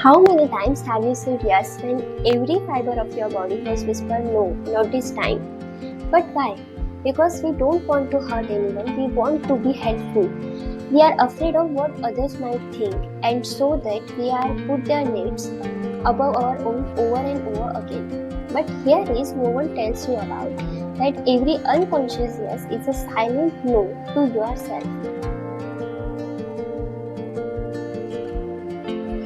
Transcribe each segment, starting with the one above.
How many times have you said yes when every fiber of your body has whispered no, not this time? But why? Because we don't want to hurt anyone, we want to be helpful. We are afraid of what others might think, and so that we are put their needs above our own over and over again. But here is no one tells you about that every unconscious yes is a silent no to yourself.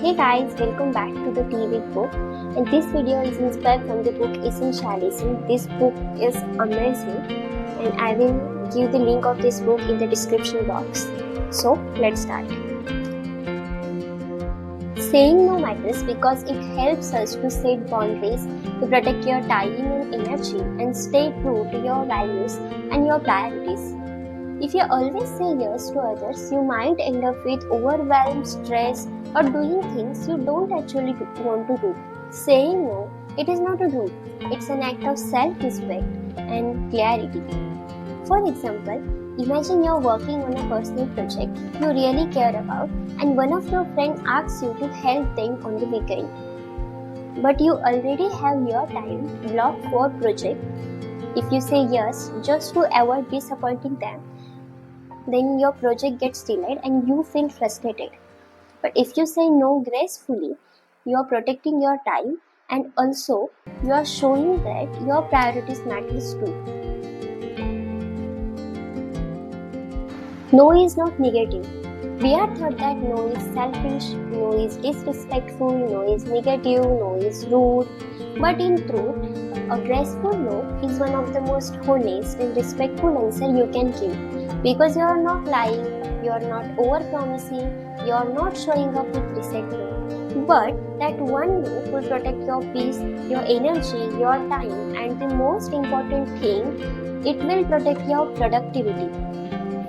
Hey guys, welcome back to the Tea with Book, and this video is inspired from the book Essentialism. This book is amazing, and I will give the link of this book in the description box. So let's start. Saying no matters because it helps us to set boundaries, to protect your time and energy, and stay true to your values and your priorities. If you always say yes to others, you might end up with overwhelm, stress, or doing things you don't actually want to do. Saying no, it is not a rule, it's an act of self-respect and clarity. For example, imagine you're working on a personal project you really care about and one of your friends asks you to help them on the weekend. But you already have your time blocked for project. If you say yes just to avoid disappointing them, then your project gets delayed and you feel frustrated. But if you say no gracefully, you are protecting your time and also you are showing that your priorities matters too. No is not negative. We are taught that no is selfish, no is disrespectful, no is negative, no is rude. But in truth, a graceful no is one of the most honest and respectful answer you can give. Because you are not lying, you are not over-promising, you are not showing up with resentment. But that one no will protect your peace, your energy, your time, and the most important thing, it will protect your productivity.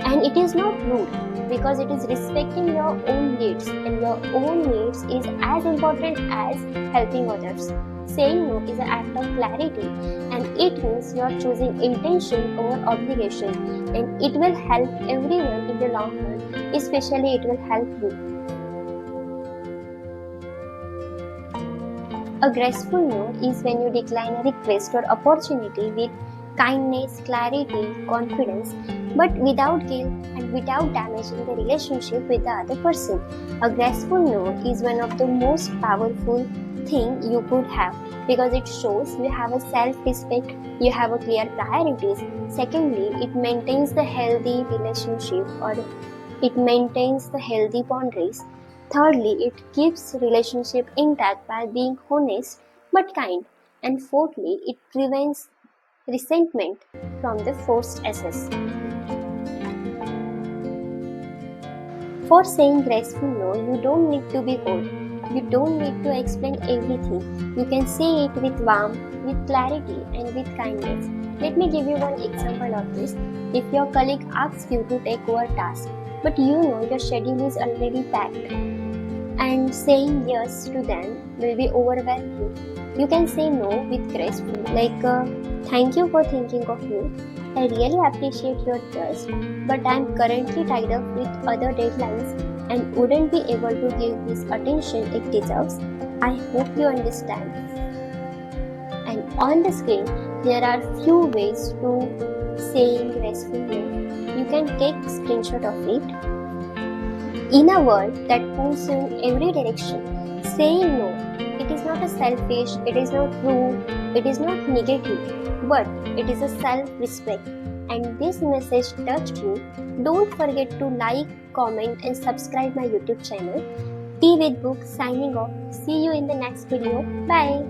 And it is not rude because it is respecting your own needs, and your own needs is as important as helping others. Saying no is an act of clarity, and it means you are choosing intention over obligation, and it will help everyone in the long run, especially it will help you. A graceful no is when you decline a request or opportunity with kindness, clarity, confidence, but without guilt and without damaging the relationship with the other person. A graceful no is one of the most powerful thing you could have because it shows you have a self-respect, you have a clear priorities. Secondly, it maintains the healthy relationship or it maintains the healthy boundaries. Thirdly, it keeps relationship intact by being honest but kind. And fourthly, it prevents resentment from the forced access. For saying graceful no, you don't need to be cold. You don't need to explain everything. You can say it with warmth, with clarity, and with kindness. Let me give you one example of this. If your colleague asks you to take over a task, but you know your schedule is already packed, and saying yes to them will be overwhelming, you can say no with graceful, like thank you for thinking of me. I really appreciate your trust, but I am currently tied up with other deadlines and wouldn't be able to give this attention it deserves. I hope you understand. And on the screen, there are few ways to saying graceful no. You can take screenshot of it. In a world that pulls you in every direction, saying no, it is not a selfish, it is not rude, it is not negative, but it is a self-respect. And this message touched you. Don't forget to like, comment and subscribe my YouTube channel. Tea with Book signing off. See you in the next video. Bye.